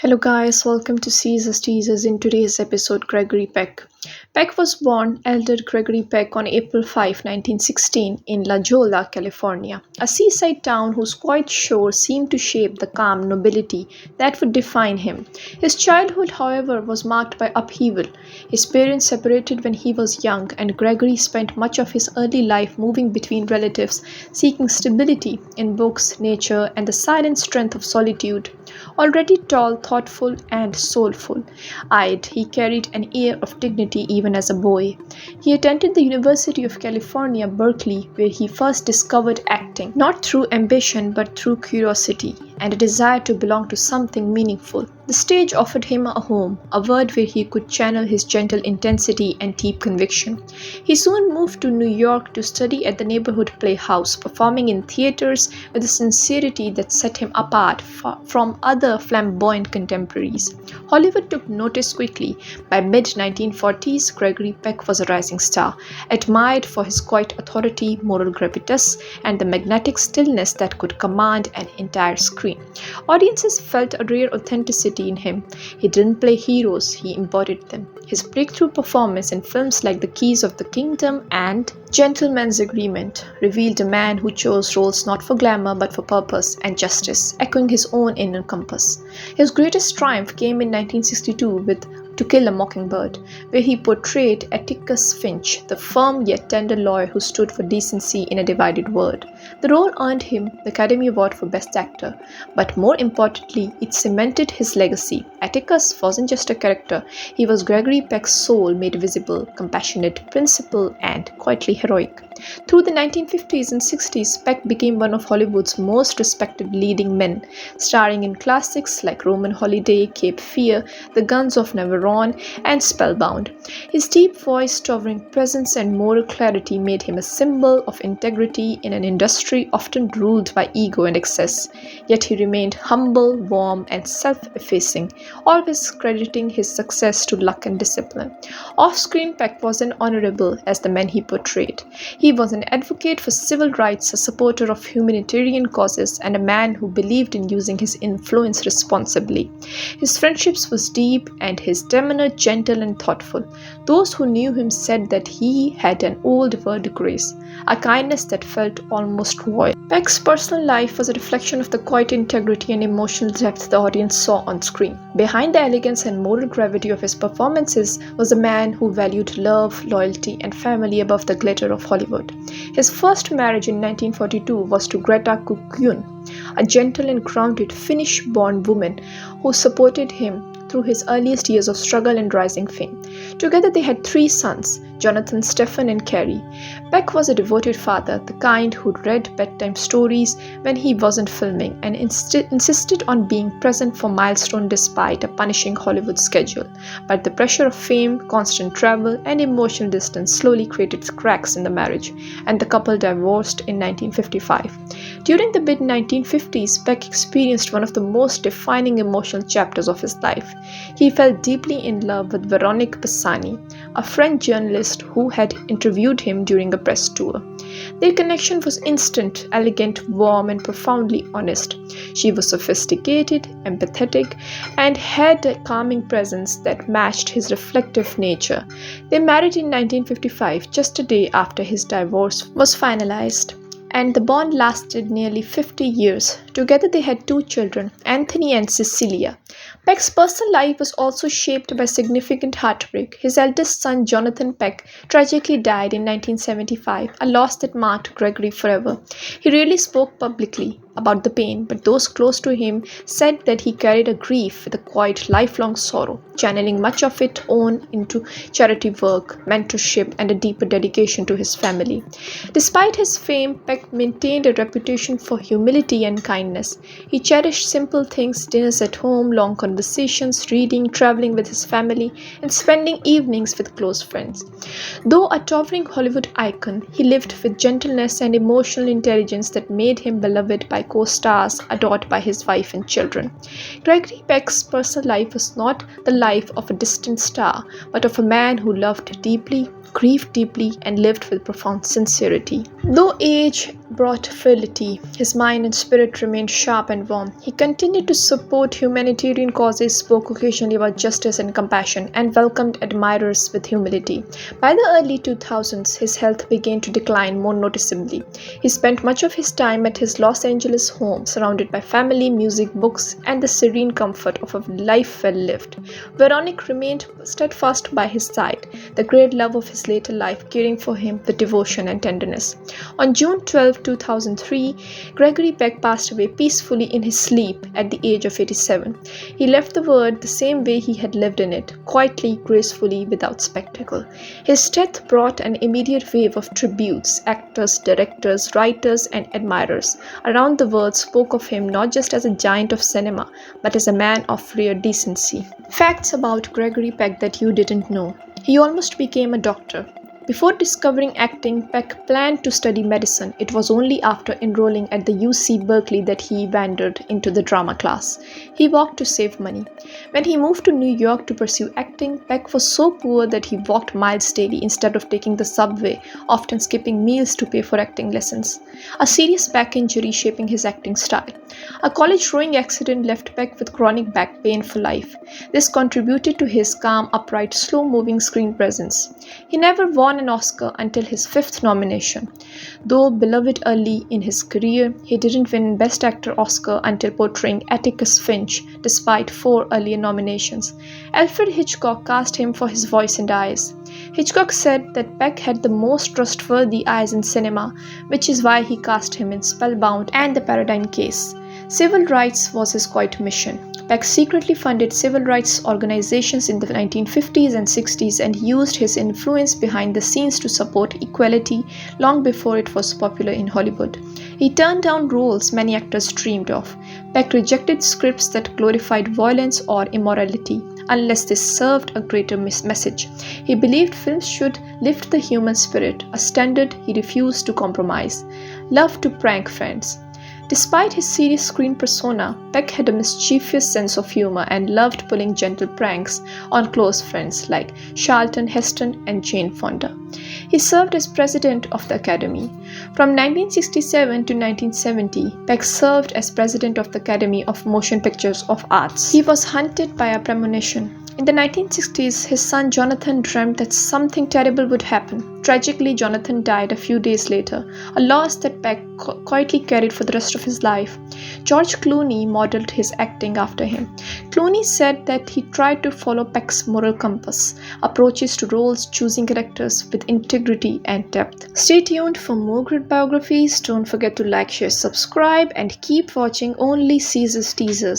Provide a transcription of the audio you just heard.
Hello guys, welcome to Caesar's Teasers. In today's episode, Gregory Peck. Peck was born elder Gregory Peck on April 5, 1916 in La Jolla, California, a seaside town whose quiet shores seemed to shape the calm nobility that would define him. His childhood, however, was marked by upheaval. His parents separated when he was young, and Gregory spent much of his early life moving between relatives, seeking stability in books, nature, and the silent strength of solitude. Already tall, thoughtful, and soulful-eyed, he carried an air of dignity even as a boy. He attended the University of California, Berkeley, where he first discovered acting, not through ambition but through curiosity and a desire to belong to something meaningful. The stage offered him a home, a world where he could channel his gentle intensity and deep conviction. He soon moved to New York to study at the neighborhood playhouse, performing in theaters with a sincerity that set him apart from other flamboyant contemporaries. Hollywood took notice quickly. By mid-1940s, Gregory Peck was a rising star, admired for his quiet authority, moral gravitas, and the magnetic stillness that could command an entire screen. Audiences felt a rare authenticity in him. He didn't play heroes, he embodied them. His breakthrough performance in films like The Keys of the Kingdom and Gentleman's Agreement revealed a man who chose roles not for glamour but for purpose and justice, echoing his own inner compass. His greatest triumph came in 1962 with To Kill a Mockingbird, where he portrayed Atticus Finch, the firm yet tender lawyer who stood for decency in a divided world. The role earned him the Academy Award for Best Actor, but more importantly, it cemented his legacy. Atticus wasn't just a character, he was Gregory Peck's soul made visible, compassionate, principled, and quietly heroic. Through the 1950s and 60s, Peck became one of Hollywood's most respected leading men, starring in classics like Roman Holiday, Cape Fear, The Guns of Navarone, and Spellbound. His deep voice, towering presence, and moral clarity made him a symbol of integrity in an industry often ruled by ego and excess. Yet he remained humble, warm, and self-effacing, always crediting his success to luck and discipline. Off-screen, Peck wasn't honorable as the men he portrayed. He was an advocate for civil rights, a supporter of humanitarian causes, and a man who believed in using his influence responsibly. His friendships was deep and his demeanor gentle and thoughtful. Those who knew him said that he had an old world grace, a kindness that felt almost royal. Peck's personal life was a reflection of the quiet integrity and emotional depth the audience saw on screen. Behind the elegance and moral gravity of his performances was a man who valued love, loyalty, and family above the glitter of Hollywood. His first marriage in 1942 was to Greta Kukyun, a gentle and grounded Finnish-born woman who supported him through his earliest years of struggle and rising fame. Together they had 3 sons, Jonathan, Stephen, and Carrie. Peck was a devoted father, the kind who'd read bedtime stories when he wasn't filming and insisted on being present for milestones despite a punishing Hollywood schedule. But the pressure of fame, constant travel, and emotional distance slowly created cracks in the marriage, and the couple divorced in 1955. During the mid-1950s, Peck experienced one of the most defining emotional chapters of his life. He fell deeply in love with Veronique Pisani, a French journalist who had interviewed him during a press tour. Their connection was instant, elegant, warm, and profoundly honest. She was sophisticated, empathetic, and had a calming presence that matched his reflective nature. They married in 1955, just a day after his divorce was finalized, and the bond lasted nearly 50 years. Together they had 2 children, Anthony and Cecilia. Peck's personal life was also shaped by significant heartbreak. His eldest son, Jonathan Peck, tragically died in 1975, a loss that marked Gregory forever. He rarely spoke publicly about the pain, but those close to him said that he carried a grief with a quiet, lifelong sorrow, channeling much of it on into charity work, mentorship, and a deeper dedication to his family. Despite his fame, Peck maintained a reputation for humility and kindness. He cherished simple things, dinners at home, long conversations, reading, traveling with his family, and spending evenings with close friends. Though a towering Hollywood icon, he lived with gentleness and emotional intelligence that made him beloved by co-stars, adored by his wife and children. Gregory Peck's personal life was not the life of a distant star, but of a man who loved deeply, grieved deeply, and lived with profound sincerity. Though age brought frailty, his mind and spirit remained sharp and warm. He continued to support humanitarian causes, spoke occasionally about justice and compassion, and welcomed admirers with humility. By the early 2000s, his health began to decline more noticeably. He spent much of his time at his Los Angeles home, surrounded by family, music, books, and the serene comfort of a life well lived. Veronique remained steadfast by his side, the great love of his later life caring for him with devotion and tenderness. On June 12, 2003, Gregory Peck passed away peacefully in his sleep at the age of 87. He left the world the same way he had lived in it, quietly, gracefully, without spectacle. His death brought an immediate wave of tributes. Actors, directors, writers, and admirers around the world spoke of him not just as a giant of cinema, but as a man of rare decency. Facts about Gregory Peck that you didn't know. He almost became a doctor. Before discovering acting, Peck planned to study medicine. It was only after enrolling at the UC Berkeley that he wandered into the drama class. He walked to save money. When he moved to New York to pursue acting, Peck was so poor that he walked miles daily instead of taking the subway, often skipping meals to pay for acting lessons. A serious back injury shaping his acting style. A college rowing accident left Peck with chronic back pain for life. This contributed to his calm, upright, slow-moving screen presence. He never won an Oscar until his fifth nomination. Though beloved early in his career, he didn't win Best Actor Oscar until portraying Atticus Finch, despite 4 earlier nominations. Alfred Hitchcock cast him for his voice and eyes. Hitchcock said that Peck had the most trustworthy eyes in cinema, which is why he cast him in Spellbound and The Paradigm Case. Civil rights was his quiet mission. Peck secretly funded civil rights organizations in the 1950s and 60s and used his influence behind the scenes to support equality long before it was popular in Hollywood. He turned down roles many actors dreamed of. Peck rejected scripts that glorified violence or immorality, unless they served a greater message. He believed films should lift the human spirit, a standard he refused to compromise. Loved to prank friends. Despite his serious screen persona, Peck had a mischievous sense of humor and loved pulling gentle pranks on close friends like Charlton Heston and Jane Fonda. He served as president of the Academy. From 1967 to 1970, Peck served as president of the Academy of Motion Pictures of Arts. He was haunted by a premonition. In the 1960s, his son Jonathan dreamt that something terrible would happen. Tragically, Jonathan died a few days later, a loss that Peck quietly carried for the rest of his life. George Clooney modeled his acting after him. Clooney said that he tried to follow Peck's moral compass, approaches to roles, choosing characters with integrity and depth. Stay tuned for more great biographies. Don't forget to like, share, subscribe, and keep watching only Caesar's Teasers.